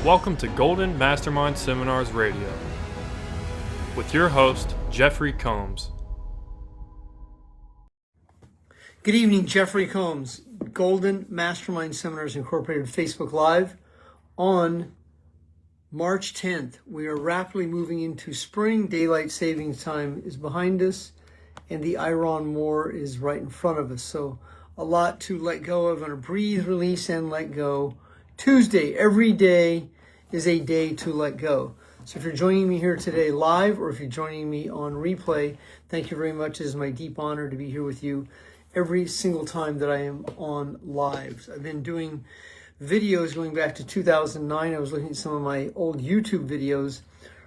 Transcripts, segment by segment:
Welcome to Golden Mastermind Seminars Radio with your host, Jeffery Combs. Good evening, Jeffery Combs, Golden Mastermind Seminars Incorporated Facebook Live on March 10th. We are rapidly moving into spring. Daylight savings time is behind us, and the Iran war is right in front of us. So a lot to let go of. I'm going to breathe, release, and let go. Tuesday, every day is a day to let go. So if you're joining me here today live, or if you're joining me on replay, thank you very much. It is my deep honor to be here with you every single time that I am on live. I've been doing videos going back to 2009. I was looking at some of my old YouTube videos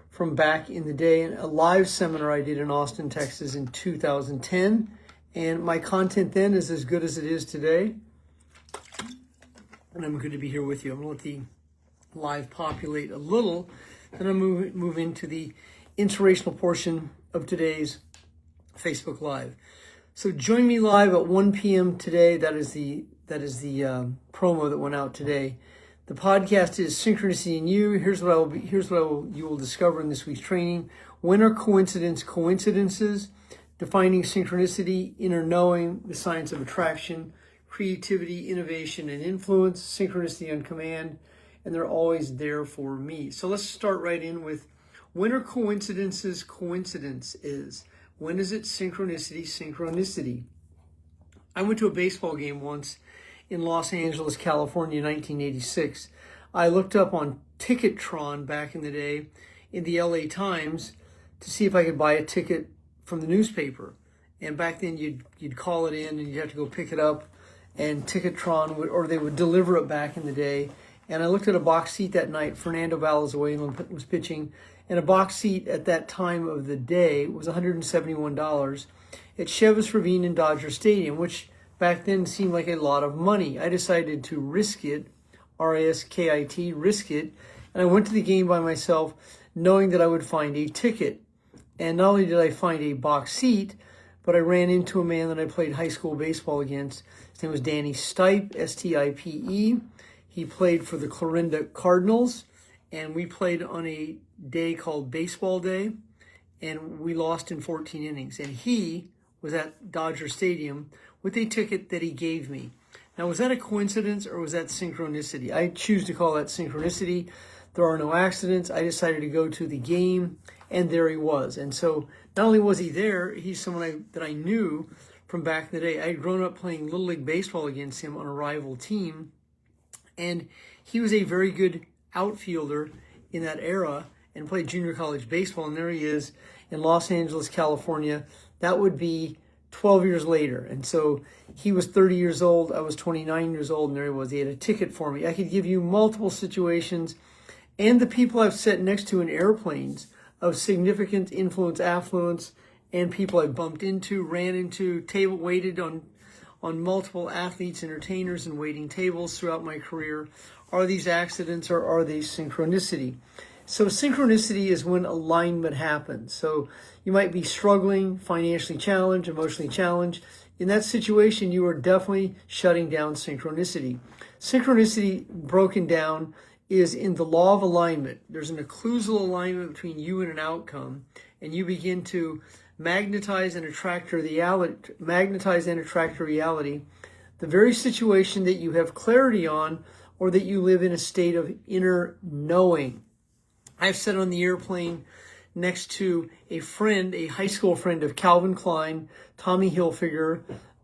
from back in the day, and a live seminar I did in Austin, Texas in 2010. And my content then is as good as it is today. And I'm good to be here with you. I'm going to let the live populate a little. Then I'll move into the inspirational portion of today's Facebook Live. So join me live at 1 p.m. today. That is the promo that went out today. The podcast is Synchronicity and You. Here's what you will discover in this week's training. When are coincidences? Defining synchronicity, inner knowing, the science of attraction, creativity, innovation, and influence, Synchronicity On Command, and they're always there for me. So let's start right in with when are coincidences coincidence is? When is it synchronicity? I went to a baseball game once in Los Angeles, California, 1986. I looked up on Ticketron back in the day in the LA Times to see if I could buy a ticket from the newspaper. And back then you'd call it in and you'd have to go pick it up, and Ticketron they would deliver it back in the day. And I looked at a box seat that night. Fernando Valenzuela was pitching, and a box seat at that time of the day was $171 at Chevis Ravine in Dodger Stadium, which back then seemed like a lot of money. I decided to risk it, R-I-S-K-I-T, risk it, and I went to the game by myself knowing that I would find a ticket. And not only did I find a box seat, but I ran into a man that I played high school baseball against. His name was Danny Stipe, S-T-I-P-E. He played for the Clarinda Cardinals, and we played on a day called Baseball Day, and we lost in 14 innings. And he was at Dodger Stadium with a ticket that he gave me. Now, was that a coincidence or was that synchronicity? I choose to call that synchronicity. There are no accidents. I decided to go to the game, and there he was. And so not only was he there, he's someone that I knew from back in the day. I had grown up playing Little League Baseball against him on a rival team, and he was a very good outfielder in that era and played junior college baseball. And there he is in Los Angeles, California. That would be 12 years later. And so he was 30 years old. I was 29 years old, and there he was. He had a ticket for me. I could give you multiple situations and the people I've sat next to in airplanes of significant influence, affluence, and people I bumped into, ran into, waited on multiple athletes, entertainers, and waiting tables throughout my career. Are these accidents or are they synchronicity? So synchronicity is when alignment happens. So you might be struggling, financially challenged, emotionally challenged. In that situation, you are definitely shutting down synchronicity. Synchronicity, broken down, is in the law of alignment. There's an occlusal alignment between you and an outcome, and you begin to magnetize and attract reality, the very situation that you have clarity on, or that you live in a state of inner knowing. I've sat on the airplane next to a high school friend of Calvin Klein, Tommy Hilfiger,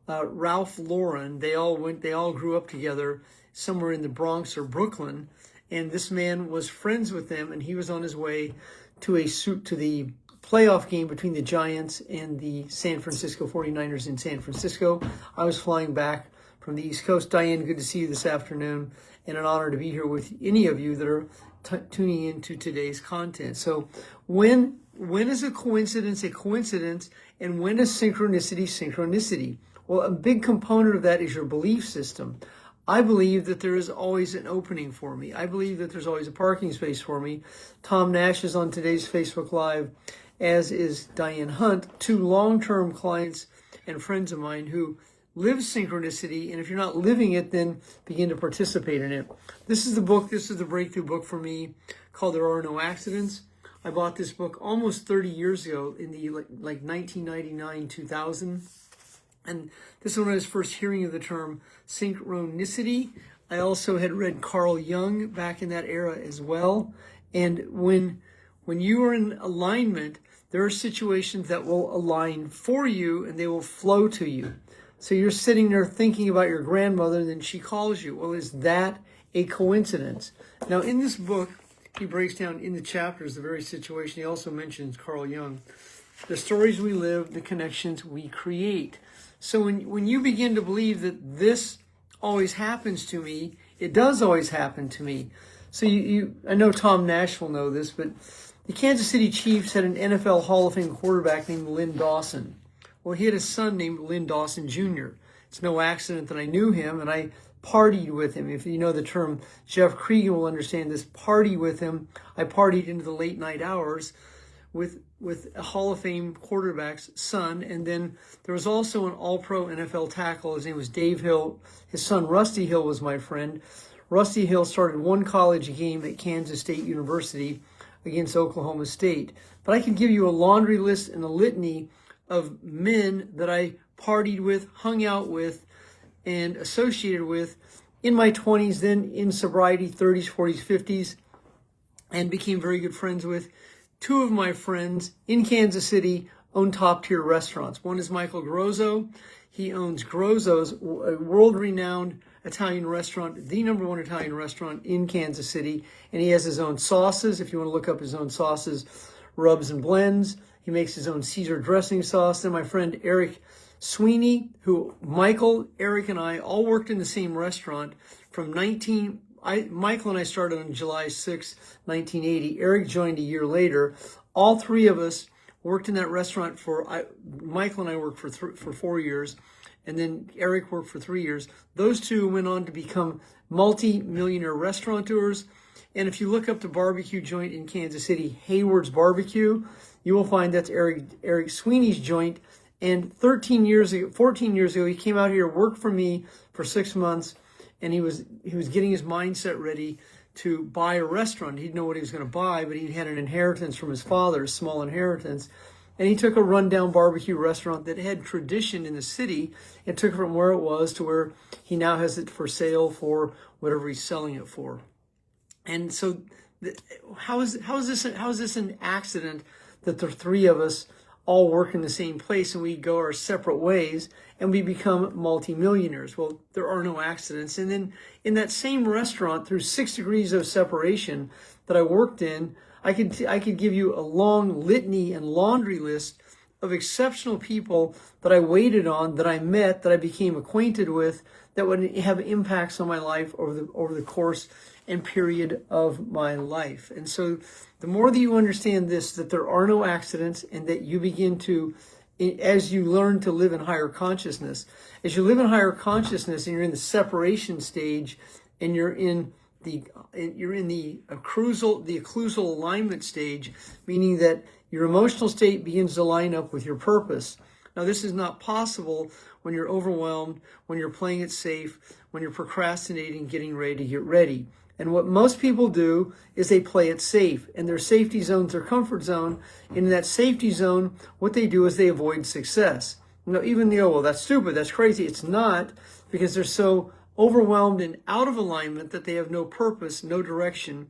Ralph Lauren. They all grew up together somewhere in the Bronx or Brooklyn. And this man was friends with them, and he was on his way to the playoff game between the Giants and the San Francisco 49ers in San Francisco. I was flying back from the East Coast. Diane, good to see you this afternoon, and an honor to be here with any of you that are tuning into today's content. So when is a coincidence, and when is synchronicity? Well, a big component of that is your belief system. I believe that there is always an opening for me. I believe that there's always a parking space for me. Tom Nash is on today's Facebook Live, as is Diane Hunt, two long-term clients and friends of mine who live synchronicity, and if you're not living it, then begin to participate in it. This is the book, this is the breakthrough book for me, called There Are No Accidents. I bought this book almost 30 years ago in the like 1999, 2000. And this is when I was first hearing of the term synchronicity. I also had read Carl Jung back in that era as well. And when you are in alignment, there are situations that will align for you and they will flow to you. So you're sitting there thinking about your grandmother and then she calls you. Well, is that a coincidence? Now, in this book, he breaks down in the chapters the very situation. He also mentions Carl Jung. The stories we live, the connections we create. So when you begin to believe that this always happens to me, it does always happen to me. So I know Tom Nash will know this, but the Kansas City Chiefs had an NFL Hall of Fame quarterback named Lynn Dawson. Well, he had a son named Lynn Dawson Jr. It's no accident that I knew him, and I partied with him. If you know the term, Jeff Cregan will understand this. Party with him. I partied into the late night hours with a Hall of Fame quarterback's son. And then there was also an all-pro NFL tackle. His name was Dave Hill. His son, Rusty Hill, was my friend. Rusty Hill started one college game at Kansas State University against Oklahoma State. But I can give you a laundry list and a litany of men that I partied with, hung out with, and associated with in my 20s, then in sobriety, 30s, 40s, 50s, and became very good friends with. Two of my friends in Kansas City own top-tier restaurants. One is Michael Grozzo. He owns Grozzo's, a world-renowned Italian restaurant, the number one Italian restaurant in Kansas City, and he has his own sauces. If you want to look up his own sauces, rubs and blends. He makes his own Caesar dressing sauce. Then my friend Eric Sweeney, who Michael, Eric, and I all worked in the same restaurant from Michael and I started on July 6, 1980. Eric joined a year later. All three of us worked in that restaurant Michael and I worked for 4 years, and then Eric worked for 3 years. Those two went on to become multi-millionaire restaurateurs. And if you look up the barbecue joint in Kansas City, Hayward's Barbecue, you will find that's Eric Sweeney's joint. And 14 years ago, he came out here, worked for me for 6 months, and he was getting his mindset ready to buy a restaurant. He didn't know what he was going to buy, but he had an inheritance from his father, a small inheritance. And he took a rundown barbecue restaurant that had tradition in the city and took it from where it was to where he now has it for sale for whatever he's selling it for. And so how is this an accident that the three of us all work in the same place and we go our separate ways and we become multimillionaires? Well, there are no accidents. And then in that same restaurant, through 6 degrees of separation that I worked in, I could give you a long litany and laundry list of exceptional people that I waited on, that I met, that I became acquainted with, that would have impacts on my life over the course and period of my life. And so the more that you understand this, that there are no accidents, and that you begin to, as you learn to live in higher consciousness, as you live in higher consciousness and you're in the separation stage and you're in the occlusal alignment stage, meaning that your emotional state begins to line up with your purpose. Now, this is not possible when you're overwhelmed, when you're playing it safe, when you're procrastinating, getting ready to get ready. And what most people do is they play it safe, and their safety zone's their comfort zone. In that safety zone, what they do is they avoid success. Even well, that's stupid, that's crazy. It's not, because they're so overwhelmed and out of alignment that they have no purpose, no direction,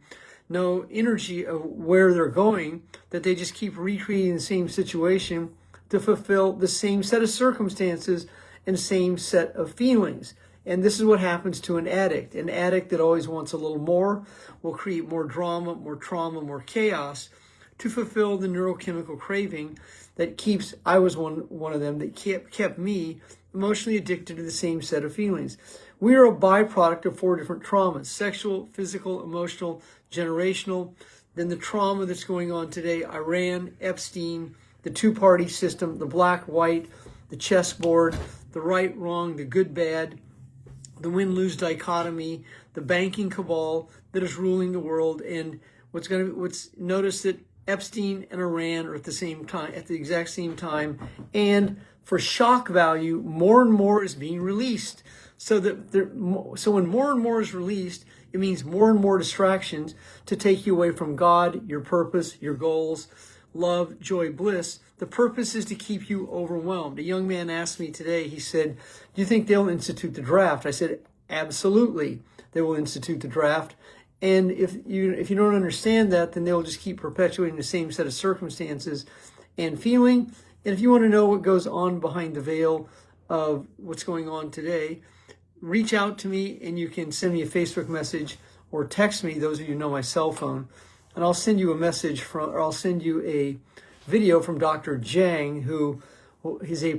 no energy of where they're going, that they just keep recreating the same situation to fulfill the same set of circumstances and same set of feelings. And this is what happens to an addict. An addict that always wants a little more will create more drama, more trauma, more chaos to fulfill the neurochemical craving that keeps, I was one of them, that kept me emotionally addicted to the same set of feelings. We are a byproduct of 4 different traumas: sexual, physical, emotional, generational. Then the trauma that's going on today: Iran, Epstein, the two-party system, the black-white, the chessboard, the right-wrong, the good-bad, the win-lose dichotomy, the banking cabal that is ruling the world. And notice that Epstein and Iran are at the exact same time, and for shock value, more and more is being released. So when more and more is released, it means more and more distractions to take you away from God, your purpose, your goals, love, joy, bliss. The purpose is to keep you overwhelmed. A young man asked me today, he said, do you think they'll institute the draft? I said, absolutely, they will institute the draft. And if you don't understand that, then they'll just keep perpetuating the same set of circumstances and feeling. And if you want to know what goes on behind the veil of what's going on today, reach out to me, and you can send me a Facebook message or text me, those of you who know my cell phone, and I'll send you a message or I'll send you a video from Dr. Jang, who is a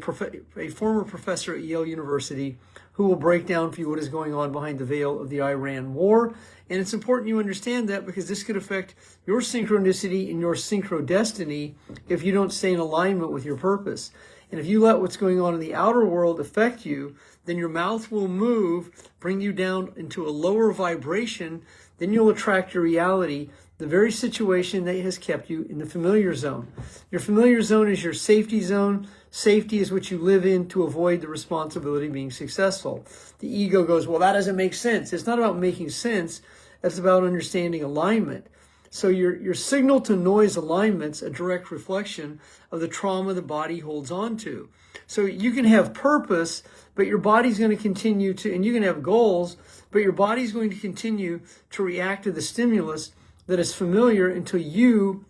former professor at Yale University, who will break down for you what is going on behind the veil of the Iran war. And it's important you understand that, because this could affect your synchronicity and your synchrodestiny if you don't stay in alignment with your purpose. And if you let what's going on in the outer world affect you, then your mouth will move, bring you down into a lower vibration. Then you'll attract your reality, the very situation that has kept you in the familiar zone. Your familiar zone is your safety zone. Safety is what you live in to avoid the responsibility of being successful. The ego goes, well, that doesn't make sense. It's not about making sense. It's about understanding alignment. So your signal to noise alignment's a direct reflection of the trauma the body holds on to. So you can have purpose, but your body's going to continue to, and you can have goals, but your body's going to continue to react to the stimulus that is familiar until you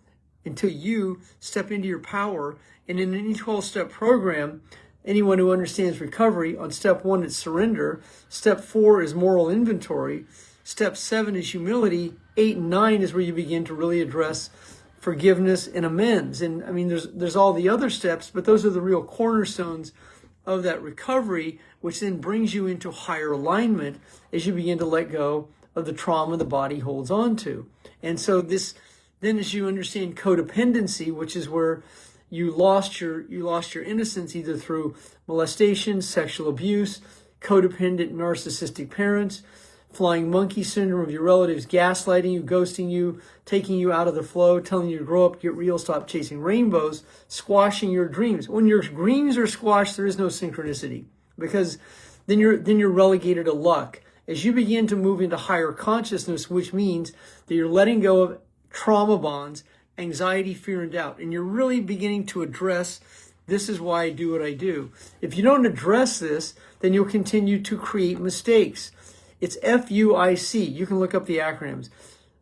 step into your power. And in any 12-step program, anyone who understands recovery, on step 1 it's surrender, step 4 is moral inventory, step 7 is humility, 8 and 9 is where you begin to really address forgiveness and amends. And I mean, there's all the other steps, but those are the real cornerstones of that recovery, which then brings you into higher alignment as you begin to let go of the trauma the body holds on to. And so then as you understand codependency, which is where you lost your innocence either through molestation, sexual abuse, codependent narcissistic parents, flying monkey syndrome of your relatives gaslighting you, ghosting you, taking you out of the flow, telling you to grow up, get real, stop chasing rainbows, squashing your dreams. When your dreams are squashed, there is no synchronicity, because then you're relegated to luck. As you begin to move into higher consciousness, which means that you're letting go of trauma bonds, anxiety, fear, and doubt, and you're really beginning to address, this is why I do what I do. If you don't address this, then you'll continue to create mistakes. It's FUIC. You can look up the acronyms.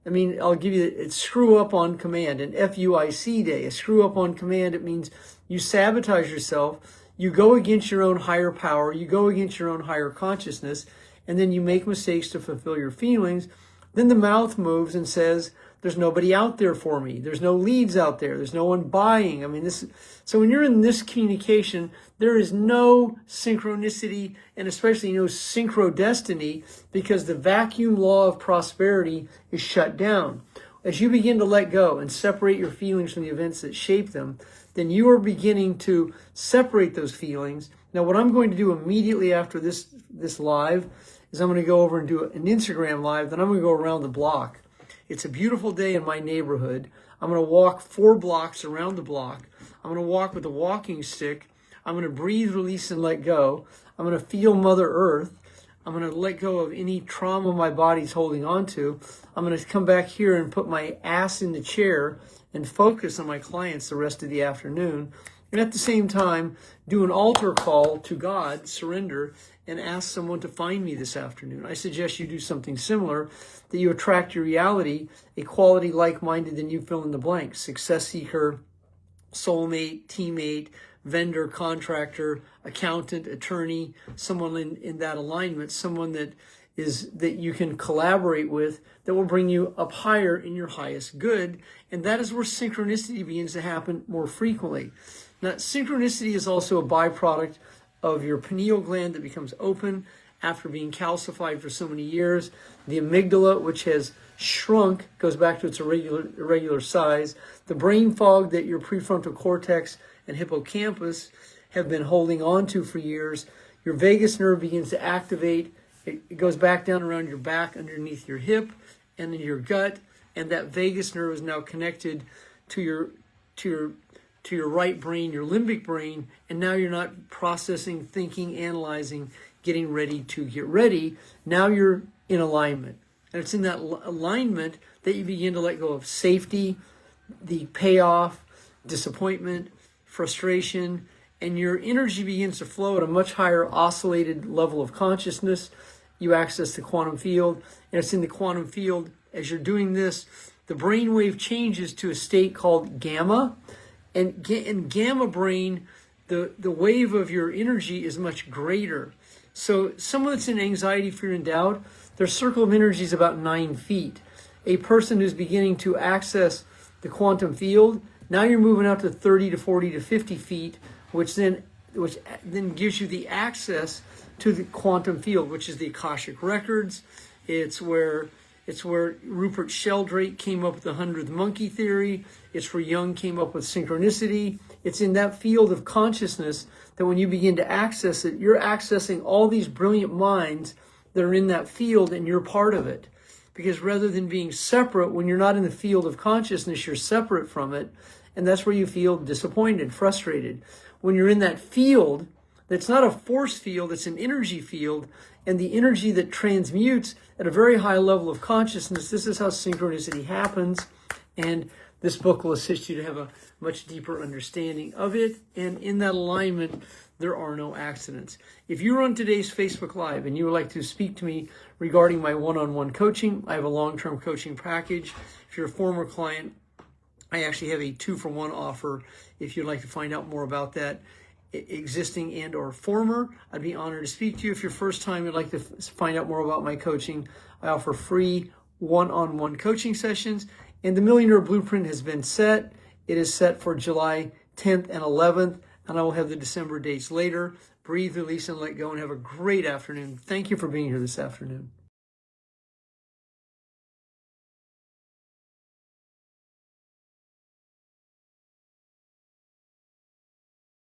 I mean, I'll give you, it's screw up on command, and FUIC day. A screw up on command, it means you sabotage yourself, you go against your own higher power, you go against your own higher consciousnness, and then you make mistakes to fulfill your feelings. Then the mouth moves and says, there's nobody out there for me. There's no leads out there. There's no one buying. I mean, so when you're in this communication, there is no synchronicity, and especially no synchrodestiny, because the vacuum law of prosperity is shut down. As you begin to let go and separate your feelings from the events that shape them, then you are beginning to separate those feelings. Now, what I'm going to do immediately after this live is I'm going to go over and do an Instagram live. Then I'm going to go around the block. It's a beautiful day in my neighborhood. I'm going to walk 4 blocks around the block. I'm going to walk with a walking stick. I'm going to breathe, release, and let go. I'm going to feel Mother Earth. I'm going to let go of any trauma my body's holding on to. I'm going to come back here and put my ass in the chair and focus on my clients the rest of the afternoon. And at the same time, do an altar call to God, surrender, and ask someone to find me this afternoon. I suggest you do something similar, that you attract your reality, a quality like-minded than you, fill in the blank. Success seeker, soulmate, teammate, vendor, contractor, accountant, attorney, someone in that alignment, someone that you can collaborate with, that will bring you up higher in your highest good. And that is where synchronicity begins to happen more frequently. Now, synchronicity is also a byproduct of your pineal gland that becomes open after being calcified for so many years. The amygdala, which has shrunk, goes back to its irregular size. The brain fog that your prefrontal cortex and hippocampus have been holding on to for years. Your vagus nerve begins to activate. It goes back down around your back, underneath your hip, and in your gut. And that vagus nerve is now connected to to your right brain, your limbic brain, and now you're not processing, thinking, analyzing, getting ready to get ready. Now you're in alignment. And it's in that alignment that you begin to let go of safety, the payoff, disappointment, frustration, and your energy begins to flow at a much higher oscillated level of consciousness. You access the quantum field, and it's in the quantum field. As you're doing this, the brain wave changes to a state called gamma. And in gamma brain, the wave of your energy is much greater. So someone that's in anxiety, fear, and doubt, their circle of energy is about 9 feet. A person who's beginning to access the quantum field, now you're moving out to 30 to 40 to 50 feet, which then gives you the access to the quantum field, which is the Akashic records. It's where Rupert Sheldrake came up with the 100th monkey theory. It's where Jung came up with synchronicity. It's in that field of consciousness that when you begin to access it, you're accessing all these brilliant minds that are in that field, and you're part of it. Because rather than being separate, when you're not in the field of consciousness, you're separate from it. And that's where you feel disappointed, frustrated. When you're in that field, that's not a force field, it's an energy field. And the energy that transmutes at a very high level of consciousness, this is how synchronicity happens. And this book will assist you to have a much deeper understanding of it. And in that alignment, there are no accidents. If you're on today's Facebook Live and you would like to speak to me regarding my one-on-one coaching, I have a long-term coaching package. If you're a former client, I actually have a 2-for-1 offer. If you'd like to find out more about that, existing and or former, I'd be honored to speak to you. If you're first time, you'd like to find out more about my coaching, I offer free one-on-one coaching sessions. And the Millionaire Blueprint has been set. It is set for July 10th and 11th, and I will have the December dates later. Breathe, release, and let go, and have a great afternoon. Thank you for being here this afternoon.